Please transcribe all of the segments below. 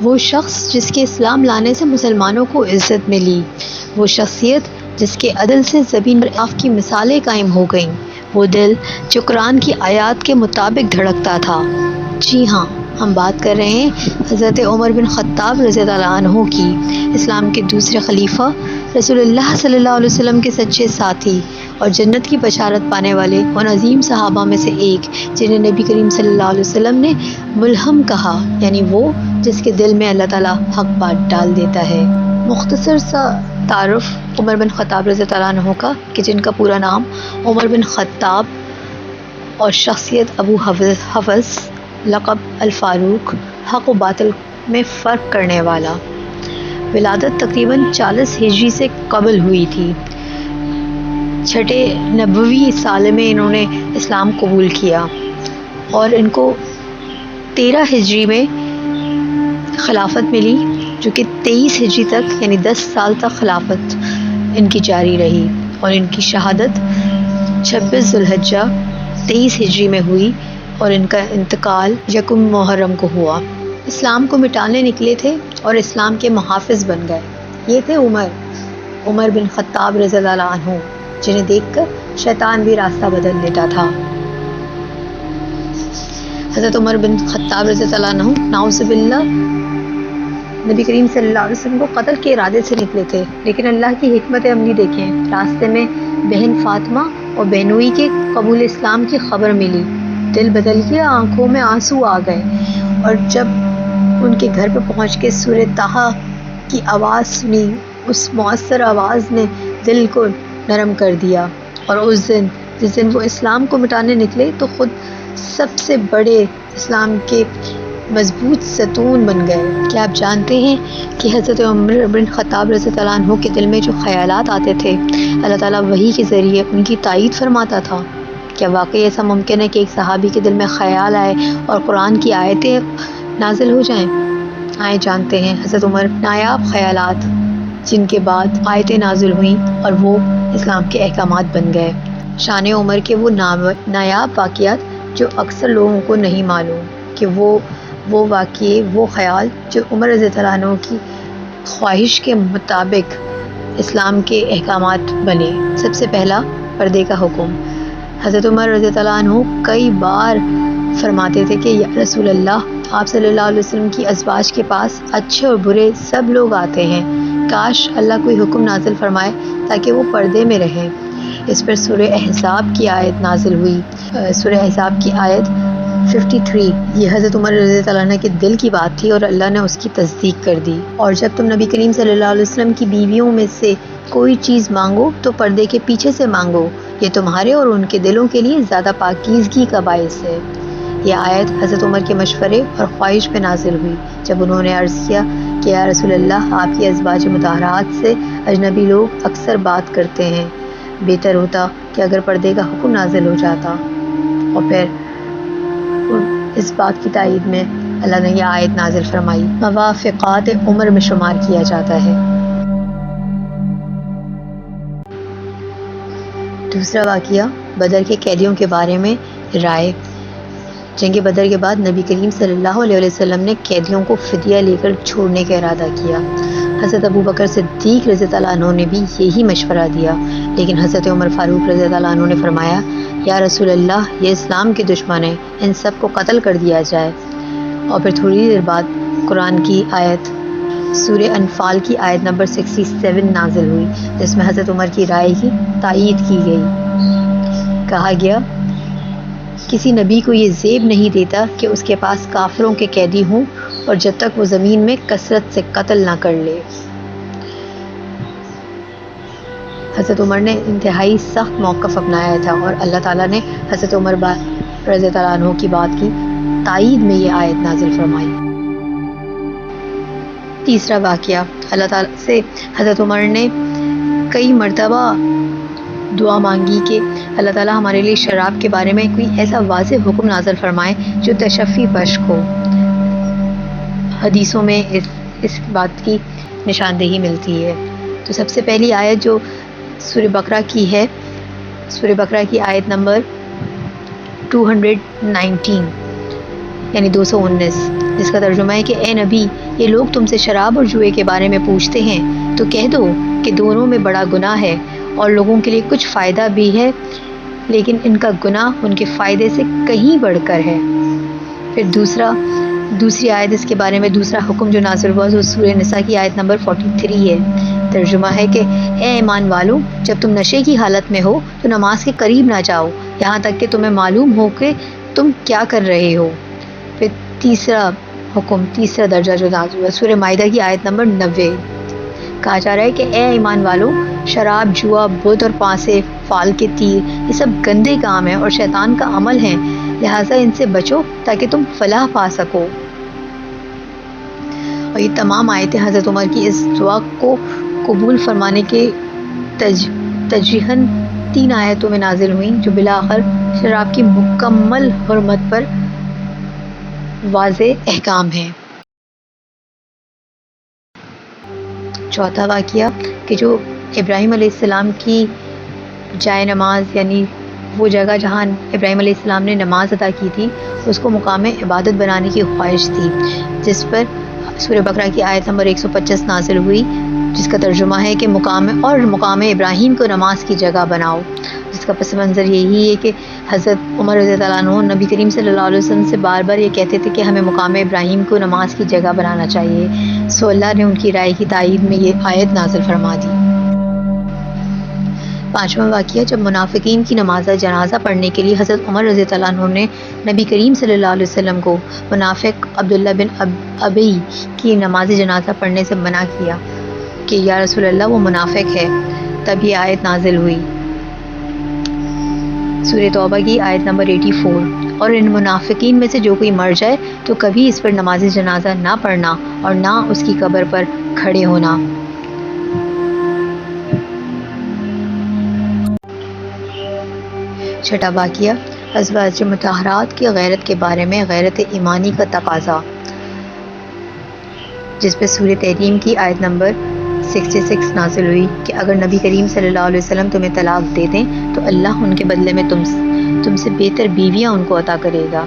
وہ شخص جس کے اسلام لانے سے مسلمانوں کو عزت ملی، وہ شخصیت جس کے عدل سے زمین پر آپ کی مثالیں قائم ہو گئیں، وہ دل جو قرآن کی آیات کے مطابق دھڑکتا تھا۔ جی ہاں، ہم بات کر رہے ہیں حضرت عمر بن خطاب رضی اللہ عنہ کی، اسلام کے دوسرے خلیفہ، رسول اللہ صلی اللہ علیہ وسلم کے سچے ساتھی اور جنت کی بشارت پانے والے ان عظیم صحابہ میں سے ایک جنہیں نبی کریم صلی اللہ علیہ وسلم نے ملہم کہا، یعنی وہ جس کے دل میں اللہ تعالیٰ حق بات ڈال دیتا ہے۔ مختصر سا تعارف عمر بن خطاب رضی اللہ عنہ کا، کہ جن کا پورا نام عمر بن خطاب اور شخصیت ابو حفص، لقب الفاروق، حق و باطل میں فرق کرنے والا۔ ولادت تقریباً 40 ہجری سے قبل ہوئی تھی۔ چھٹے نبوی سال میں انہوں نے اسلام قبول کیا اور ان کو 13 ہجری میں خلافت ملی، جو کہ 23 ہجری تک یعنی 10 سال تک خلافت ان کی جاری رہی، اور ان کی شہادت 26 ذوالحجہ 23 ہجری میں ہوئی اور ان کا انتقال 1 محرم کو ہوا۔ اسلام کو مٹانے نکلے تھے اور اسلام کے محافظ بن گئے۔ یہ تھے عمر بن خطاب رضی اللہ عنہ، جنہیں دیکھ کر شیطان بھی راستہ بدل لیتا تھا۔ حضرت عمر بن خطاب رضی اللہ عنہ نعوذ باللہ نبی کریم صلی اللہ علیہ وسلم کو قتل کے ارادے سے نکلے تھے، لیکن اللہ کی حکمت عملی دیکھیں، راستے میں بہن فاطمہ اور بہنوئی کے قبول اسلام کی خبر ملی، دل بدل گیا، آنکھوں میں آنسو آ گئے، اور جب ان کے گھر پہ پہنچ کے سورہ طٰہٰ کی آواز سنی، اس مؤثر آواز نے دل کو نرم کر دیا، اور جس دن وہ اسلام کو مٹانے نکلے تو خود سب سے بڑے اسلام کے مضبوط ستون بن گئے۔ کیا آپ جانتے ہیں کہ حضرت عمر بن خطاب رضی اللہ عنہ کے دل میں جو خیالات آتے تھے، اللہ تعالیٰ وحی کے ذریعے ان کی تائید فرماتا تھا؟ کیا واقعی ایسا ممکن ہے کہ ایک صحابی کے دل میں خیال آئے اور قرآن کی آیتیں نازل ہو جائیں؟ آئے جانتے ہیں حضرت عمر نایاب خیالات، جن کے بعد آیتیں نازل ہوئیں اور وہ اسلام کے احکامات بن گئے۔ شان عمر کے وہ نایاب واقعات جو اکثر لوگوں کو نہیں معلوم، کہ وہ واقعے، وہ خیال جو عمر رضی اللہ عنہ کی خواہش کے مطابق اسلام کے احکامات بنے۔ سب سے پہلا پردے کا حکم۔ حضرت عمر رضی اللہ عنہ کئی بار فرماتے تھے کہ یا رسول اللہ، آپ صلی اللہ علیہ وسلم کی ازواج کے پاس اچھے اور برے سب لوگ آتے ہیں، کاش اللہ کوئی حکم نازل فرمائے تاکہ وہ پردے میں رہیں۔ اس پر سورہ احزاب کی آیت نازل ہوئی۔ سورہ احزاب کی آیت 53، یہ حضرت عمر رضی اللہ عنہ کے دل کی بات تھی اور اللہ نے اس کی تصدیق کر دی۔ اور جب تم نبی کریم صلی اللہ علیہ وسلم کی بیویوں میں سے کوئی چیز مانگو تو پردے کے پیچھے سے مانگو، یہ تمہارے اور ان کے دلوں کے لیے زیادہ پاکیزگی کا باعث ہے۔ یہ آیت حضرت عمر کے مشورے اور خواہش پہ نازل ہوئی، جب انہوں نے عرض کیا کہ یا رسول اللہ، آپ کی ازواج مطہرات سے اجنبی لوگ اکثر بات کرتے ہیں، بہتر ہوتا کہ اگر پردے کا حکم نازل ہو جاتا۔ اور پھر اس بات کی تائید میں اللہ نے یہ آیت نازل فرمائی، موافقات عمر میں شمار کیا جاتا ہے۔ دوسرا واقعہ بدر کے قیدیوں کے بارے میں رائے۔ جنگ بدر کے بعد نبی کریم صلی اللہ علیہ وسلم نے قیدیوں کو فدیہ لے کر چھوڑنے کا ارادہ کیا۔ حضرت ابو بکر صدیق رضی اللہ عنہ نے بھی یہی مشورہ دیا، لیکن حضرت عمر فاروق رضی اللہ عنہ نے فرمایا، یا رسول اللہ، یہ اسلام کے دشمن ہیں، ان سب کو قتل کر دیا جائے۔ اور پھر تھوڑی دیر بعد قرآن کی آیت سورہ انفال کی آیت نمبر 67 نازل ہوئی، جس میں حضرت عمر کی رائے کی تائید کی گئی۔ کہا گیا، کسی نبی کو یہ زیب نہیں دیتا کہ اس کے پاس کافروں کے قیدی ہوں اور جب تک وہ زمین میں کثرت سے قتل نہ کر لے۔ حضرت عمر نے انتہائی سخت موقف اپنایا تھا اور اللہ تعالیٰ نے حضرت عمر رضی اللہ عنہ کی بات کی تائید میں یہ آیت نازل فرمائی۔ تیسرا واقعہ، اللہ تعالیٰ سے حضرت عمر نے کئی مرتبہ دعا مانگی کہ اللہ تعالیٰ ہمارے لیے شراب کے بارے میں کوئی ایسا واضح حکم نازل فرمائے جو تشفی بخش ہو۔ حدیثوں میں اس بات کی نشاندہی ملتی ہے۔ تو سب سے پہلی آیت جو سورہ بقرہ کی ہے، سورہ بقرہ کی آیت نمبر 219 یعنی 219، جس کا ترجمہ ہے کہ اے نبی، یہ لوگ تم سے شراب اور جوئے کے بارے میں پوچھتے ہیں تو کہہ دو کہ دونوں میں بڑا گناہ ہے اور لوگوں کے لیے کچھ فائدہ بھی ہے، لیکن ان کا گناہ ان کے فائدے سے کہیں بڑھ کر ہے۔ پھر دوسری آیت اس کے بارے میں دوسرا حکم جو نازل ہوا وہ سورہ نساء کی آیت نمبر 43 ہے۔ ترجمہ ہے کہ اے ایمان والو، جب تم نشے کی حالت میں ہو تو نماز کے قریب نہ جاؤ یہاں تک کہ تمہیں معلوم ہو کہ تم کیا کر رہے ہو۔ پھر تیسرا درجہ جو نازل ہوا سورہ مائدہ کی آیت نمبر 90، کہا جا رہا ہے کہ اے ایمان والو، شراب، جوا، بت اور پانسے، فال کے تیر، یہ سب گندے کام ہیں اور شیطان کا عمل ہیں، لہٰذا ان سے بچو تاکہ تم فلاح پا سکو۔ اور یہ تمام آیتیں حضرت عمر کی اس دعا کو قبول فرمانے کے تجریحاً 3 آیتوں میں نازل ہوئیں جو بالآخر شراب کی مکمل حرمت پر واضح احکام ہیں۔ چوتھا واقعہ کہ جو ابراہیم علیہ السلام کی جائے نماز، یعنی وہ جگہ جہاں ابراہیم علیہ السلام نے نماز ادا کی تھی، اس کو مقام عبادت بنانے کی خواہش تھی، جس پر سورہ بقرہ کی آیت نمبر 125 نازل ہوئی، جس کا ترجمہ ہے کہ مقام ابراہیم کو نماز کی جگہ بناؤ، جس کا پس منظر یہی ہے کہ حضرت عمر رضی اللہ عنہ نبی کریم صلی اللہ علیہ وسلم سے بار بار یہ کہتے تھے کہ ہمیں مقام ابراہیم کو نماز کی جگہ بنانا چاہیے، سو اللہ نے ان کی رائے کی تائید میں یہ آیت نازل فرما دی۔ پانچواں واقعہ جب منافقین کی نماز جنازہ پڑھنے کے لیے حضرت عمر رضی اللہ عنہ نے نبی کریم صلی اللہ علیہ وسلم کو منافق عبداللہ بن ابی کی نماز جنازہ پڑھنے سے منع کیا کہ یا رسول اللہ وہ منافق ہے، تب یہ آیت نازل ہوئی، سورہ توبہ کی آیت نمبر 84، اور ان منافقین میں سے جو کوئی مر جائے تو کبھی اس پر نماز جنازہ نہ پڑھنا اور نہ اس کی قبر پر کھڑے ہونا۔ چھٹا واقعہ ازواج مطہرات کی غیرت کے بارے میں غیرت ایمانی کا تقاضا، جس پہ سورہ تحریم کی آیت نمبر 66 نازل ہوئی کہ اگر نبی کریم صلی اللہ علیہ وسلم تمہیں طلاق دے دیں تو اللہ ان کے بدلے میں تم سے بہتر بیویاں ان کو عطا کرے گا۔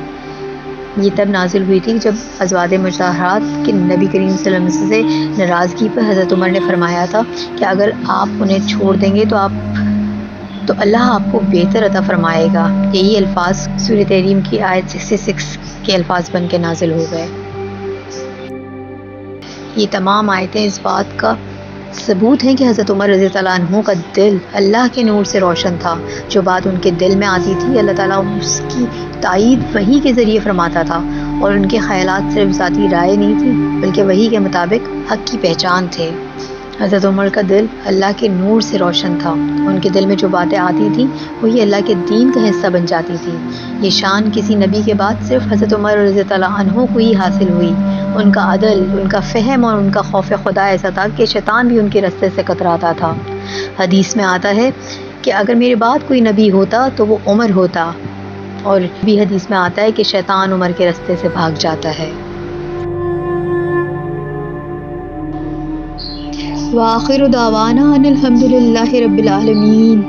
یہ تب نازل ہوئی تھی جب ازواج مطہرات کے نبی کریم صلی اللہ علیہ وسلم سے ناراضگی پر حضرت عمر نے فرمایا تھا کہ اگر آپ انہیں چھوڑ دیں گے تو اللہ آپ کو بہتر عطا فرمائے گا۔ یہی الفاظ سورہ تحریم کی آیت 66 کے الفاظ بن کے نازل ہو گئے۔ یہ تمام آیتیں اس بات کا ثبوت ہیں کہ حضرت عمر رضی اللہ عنہ کا دل اللہ کے نور سے روشن تھا، جو بات ان کے دل میں آتی تھی اللہ تعالیٰ اس کی تائید وحی کے ذریعے فرماتا تھا، اور ان کے خیالات صرف ذاتی رائے نہیں تھی بلکہ وحی کے مطابق حق کی پہچان تھے۔ حضرت عمر کا دل اللہ کے نور سے روشن تھا، ان کے دل میں جو باتیں آتی تھیں وہی اللہ کے دین کا حصہ بن جاتی تھی۔ یہ شان کسی نبی کے بعد صرف حضرت عمر رضی اللہ عنہ کو ہی حاصل ہوئی۔ ان کا عدل، ان کا فہم اور ان کا خوف خدا ایسا تھا کہ شیطان بھی ان کے رستے سے کتراتا تھا۔ حدیث میں آتا ہے کہ اگر میرے بعد کوئی نبی ہوتا تو وہ عمر ہوتا، اور بھی حدیث میں آتا ہے کہ شیطان عمر کے رستے سے بھاگ جاتا ہے۔ وآخر دعوانا ان الحمد للہ رب العالمین۔